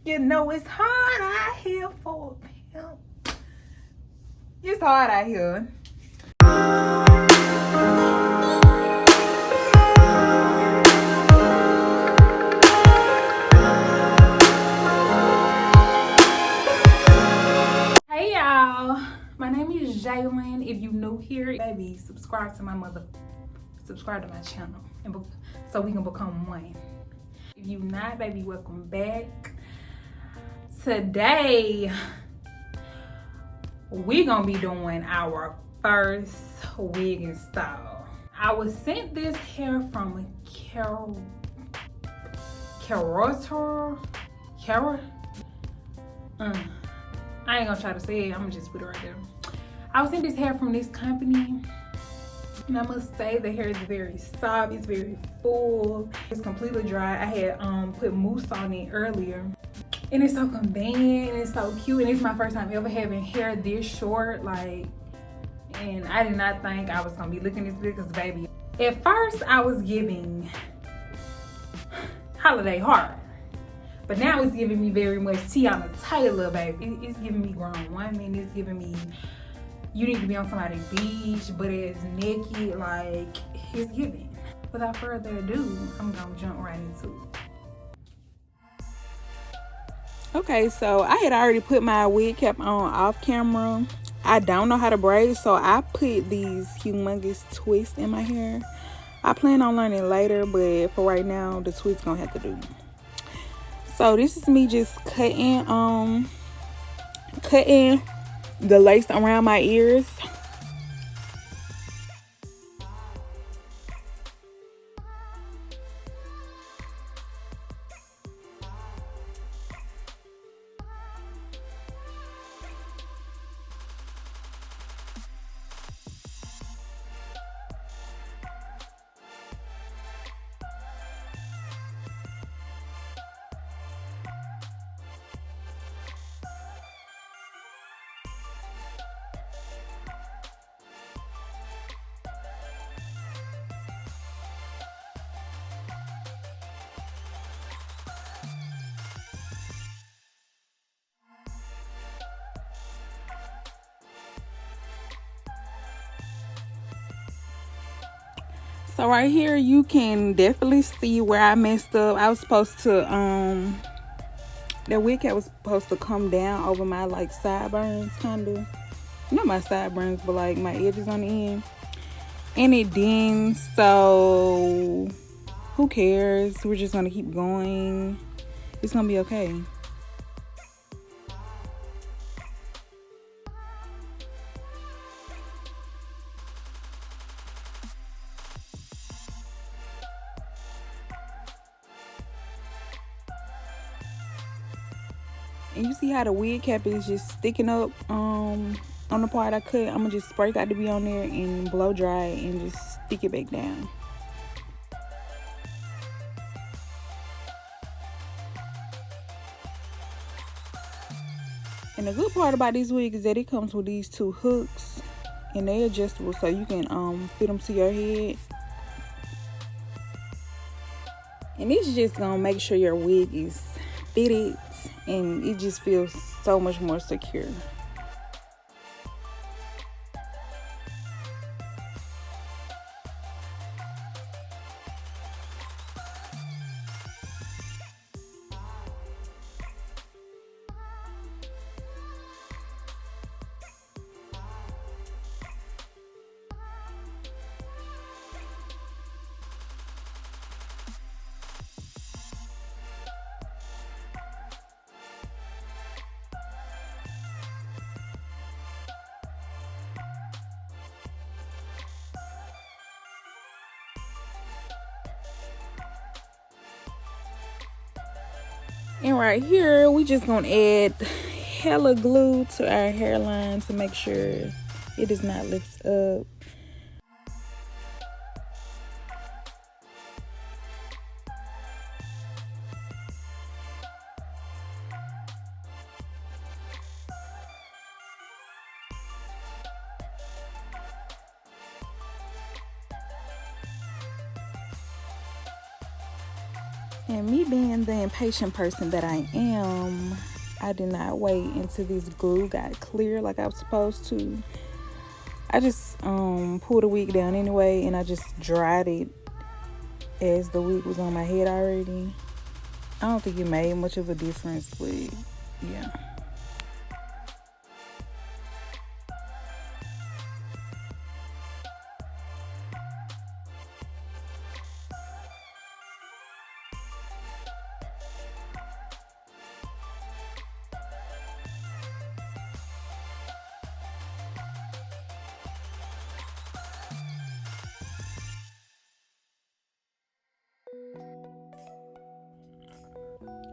You know it's hard out here for a pimp. It's hard out here. Hey y'all, my name is JAELEIN. If you new here, baby, subscribe to my channel, and so we can become one. If you not, baby, welcome back. Today we gonna be doing our first wig install. I was sent this hair from Carrotor Hair. I ain't gonna try to say it, I'm gonna just put it right there. I was sent this hair from this company, and I must say the hair is very soft, it's very full, it's completely dry. I had put mousse on it earlier, and it's so convenient and it's so cute, and it's my first time ever having hair this short, like, and I did not think I was gonna be looking this good, because baby, at first I was giving holiday heart, but now it's giving me very much Tiana Taylor, baby. It's giving me grown woman. It's giving me you need to be on somebody's beach, but it's naked, like, it's giving. Without further ado, I'm gonna jump right into it. Okay, so I had already put my wig cap on off camera. I don't know how to braid, so I put these humongous twists in my hair. I plan on learning later, but for right now, the twist gonna have to do. So this is me just cutting the lace around my ears. So right here, you can definitely see where I messed up. I was supposed to, that wig cap was supposed to come down over my, like, sideburns, kind of. Not my sideburns, but, like, my edges on the end. And it didn't, so who cares? We're just going to keep going. It's going to be okay. And you see how the wig cap is just sticking up on the part I cut. I'm gonna just spray got to be on there and blow dry it and just stick it back down. And the good part about this wig is that it comes with these two hooks, and they're adjustable, so you can fit them to your head. And it's just gonna make sure your wig is fitted, and it just feels so much more secure. And right here, we just gonna add hella glue to our hairline to make sure it does not lift up. And me being the impatient person that I am, I did not wait until this glue got clear like I was supposed to. I just pulled the wig down anyway, and I just dried it as the wig was on my head already. I don't think it made much of a difference, but yeah.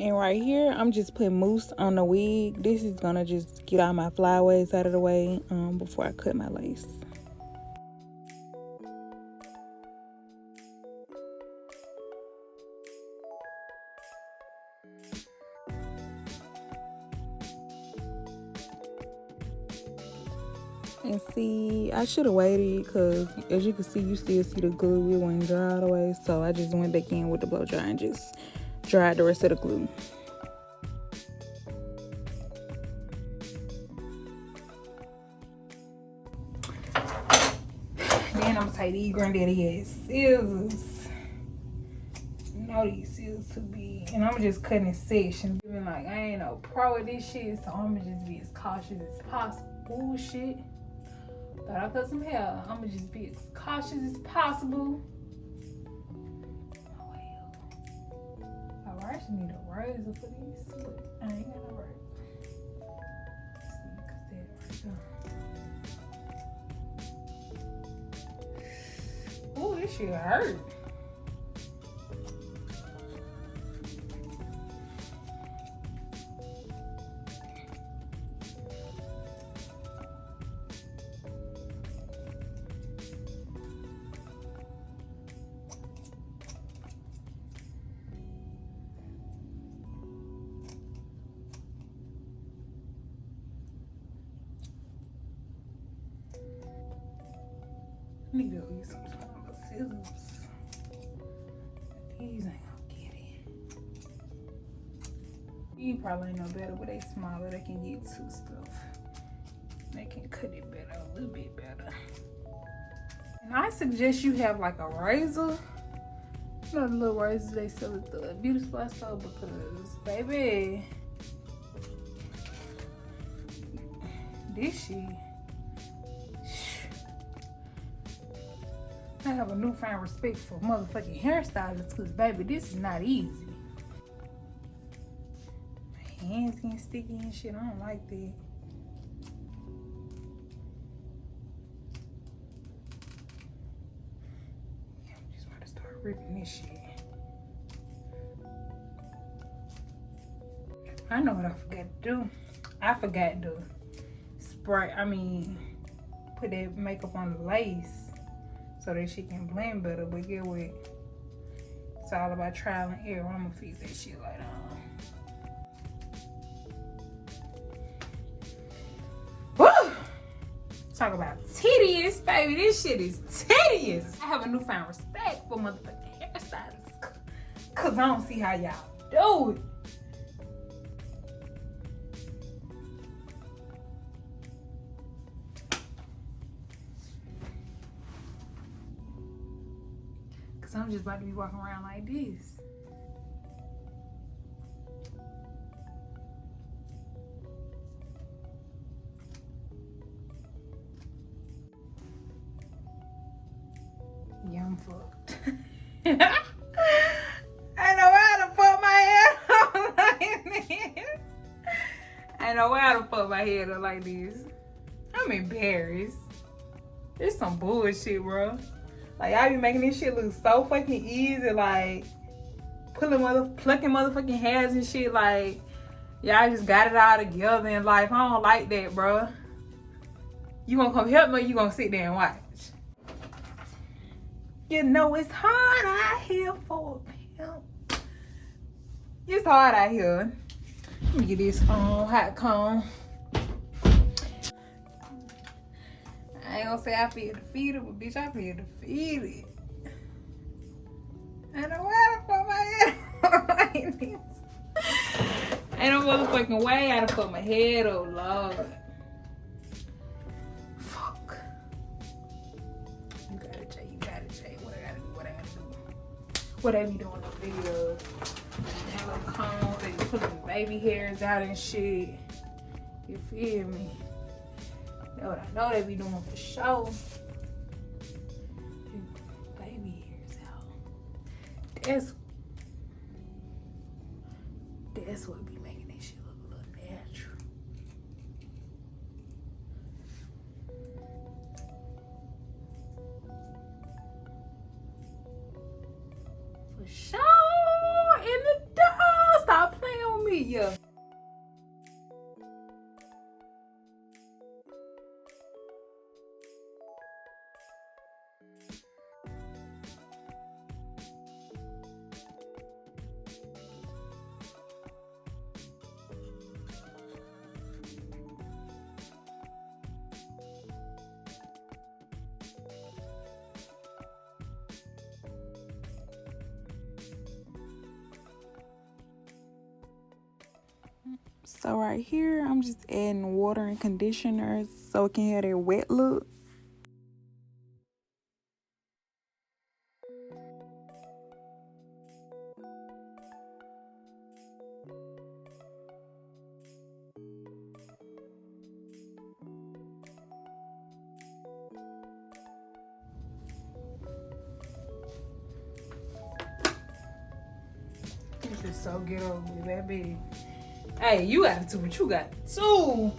And right here, I'm just putting mousse on the wig. This is gonna just get all my flyaways out of the way before I cut my lace. And see, I should have waited because as you can see, you still see the glue. It wasn't dry all the way. So I just went back in with the blow dry and just dried the rest of the glue. Then I'm gonna take these granddaddy ass scissors. You know these scissors to be, and I'm just cutting in sections. Even like I ain't no pro at this shit, so I'm gonna just be as cautious as possible. Ooh, shit. Thought I cut some hair. I'm gonna just be as cautious as possible. Oh well. I actually need a razor for these, but I ain't got no razor. Let's see, cut that right there. Ooh, this shit hurt. I need to use some smaller scissors. These ain't gonna get it. These probably ain't no better, but they smaller. They can get to stuff. They can cut it better, a little bit better. And I suggest you have like a razor. You know the little razors they sell at the beauty supply store, because baby, this shit. I have a newfound respect for motherfucking hairstylists, because baby, this is not easy. My hands getting sticky and shit. I don't like that. Yeah, I'm just about to start ripping this shit. I know what I forgot to do. I forgot to put that makeup on the lace so that she can blend better. But get what? It's all about trial and error. I'm gonna fix that shit later on. Woo! Talk about tedious, baby. This shit is tedious. I have a newfound respect for motherfucking hairstylists, cause I don't see how y'all do it. I'm just about to be walking around like this. Yeah, I'm fucked. I know how to put my head on like this. I know how to put my head on like this. I'm embarrassed. This some bullshit, bro. Like, y'all be making this shit look so fucking easy, like plucking motherfucking hairs and shit. Like, y'all just got it all together in life. I don't like that, bro. You gonna come help me, or you gonna sit there and watch? You know it's hard out here for a pimp. It's hard out here. Let me get this hot comb. I ain't gonna say I feel defeated, but bitch, I feel defeated. I know how to put my head on. motherfucking way. I done put my head up, Lord. Fuck. You got it, Jay. You got it, Jay. What I gotta do? What I gotta do? What I be doing on videos? And little combs, they pulling baby hairs out and shit. You feel me? That's what I know they be doing for sure. Baby hairs out. That's what be making this shit look a little natural. For sure. In the dog. Stop playing with me, yeah. So right here, I'm just adding water and conditioner so it can have that wet look. This is so ghetto with that big. Hey, you got to do what you got to do.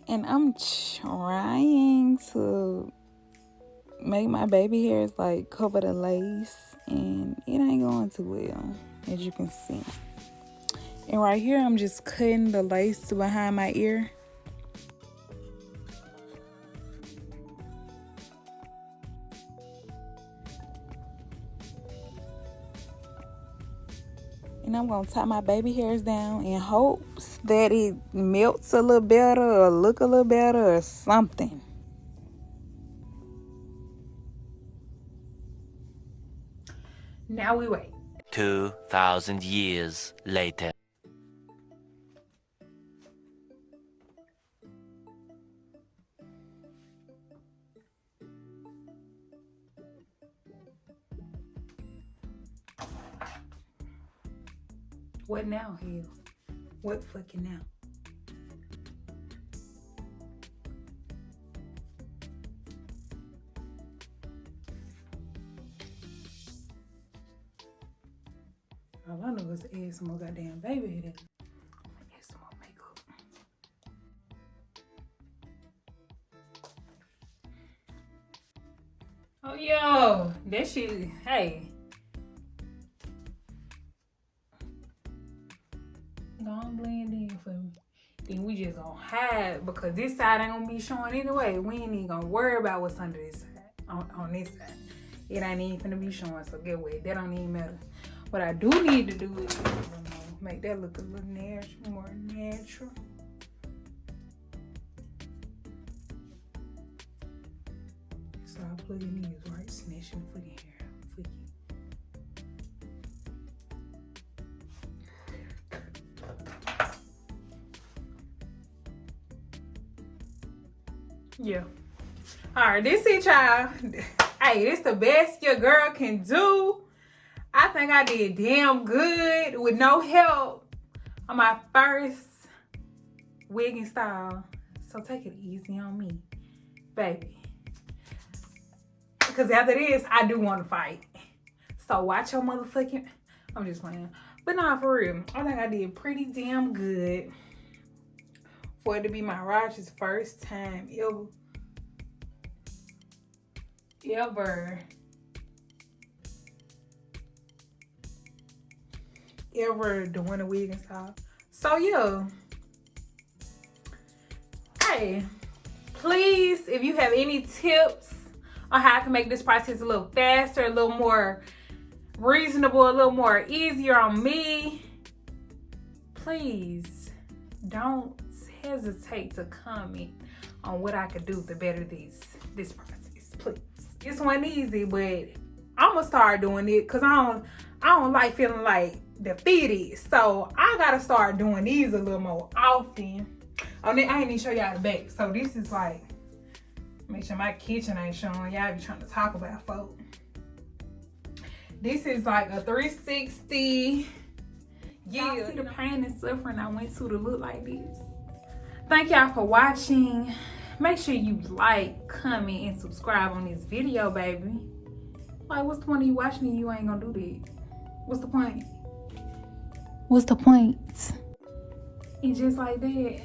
And I'm trying to make my baby hairs like cover the lace, and it ain't going too well, as you can see. And right here, I'm just cutting the lace behind my ear. And I'm going to tie my baby hairs down in hopes that it melts a little better or look a little better or something. Now we wait. 2,000 years later. What now, hell? What fucking now? All I know is to add some more goddamn baby hair. Add some more makeup. Oh, yo, that shit, hey. Don't blend in for me. Then we just gonna hide because this side ain't gonna be showing anyway. We ain't even gonna worry about what's under this side. On this side. It ain't even gonna be showing, so get away. That don't even matter. What I do need to do is make that look a little natural, more natural. So I plug in these, right? Snatching the fucking hair out. Yeah. Alright, this it, y'all. Hey, this the best your girl can do. I think I did damn good with no help on my first wigging style. So take it easy on me, baby. Because after this, I do want to fight. So watch your motherfucking... I'm just playing. But nah, for real. I think I did pretty damn good. For it to be my Roger's first time ever ever doing a wig and stuff. So yeah. Hey, please, if you have any tips on how I can make this process a little faster, a little more reasonable, a little more easier on me, please don't hesitate to comment on what I could do to better this process, please. This wasn't easy, but I'm gonna start doing it because I don't like feeling like defeated. So I gotta start doing these a little more often. Oh, then I ain't even show y'all the back. So this is like, make sure my kitchen ain't showing. Y'all be trying to talk about folk. This is like a 360. Yeah, y'all see the pain and suffering I went through to look like this. Thank y'all for watching. Make sure you like, comment, and subscribe on this video, baby. Like, what's the point of you watching and you ain't gonna do that? What's the point? What's the point? And just like that.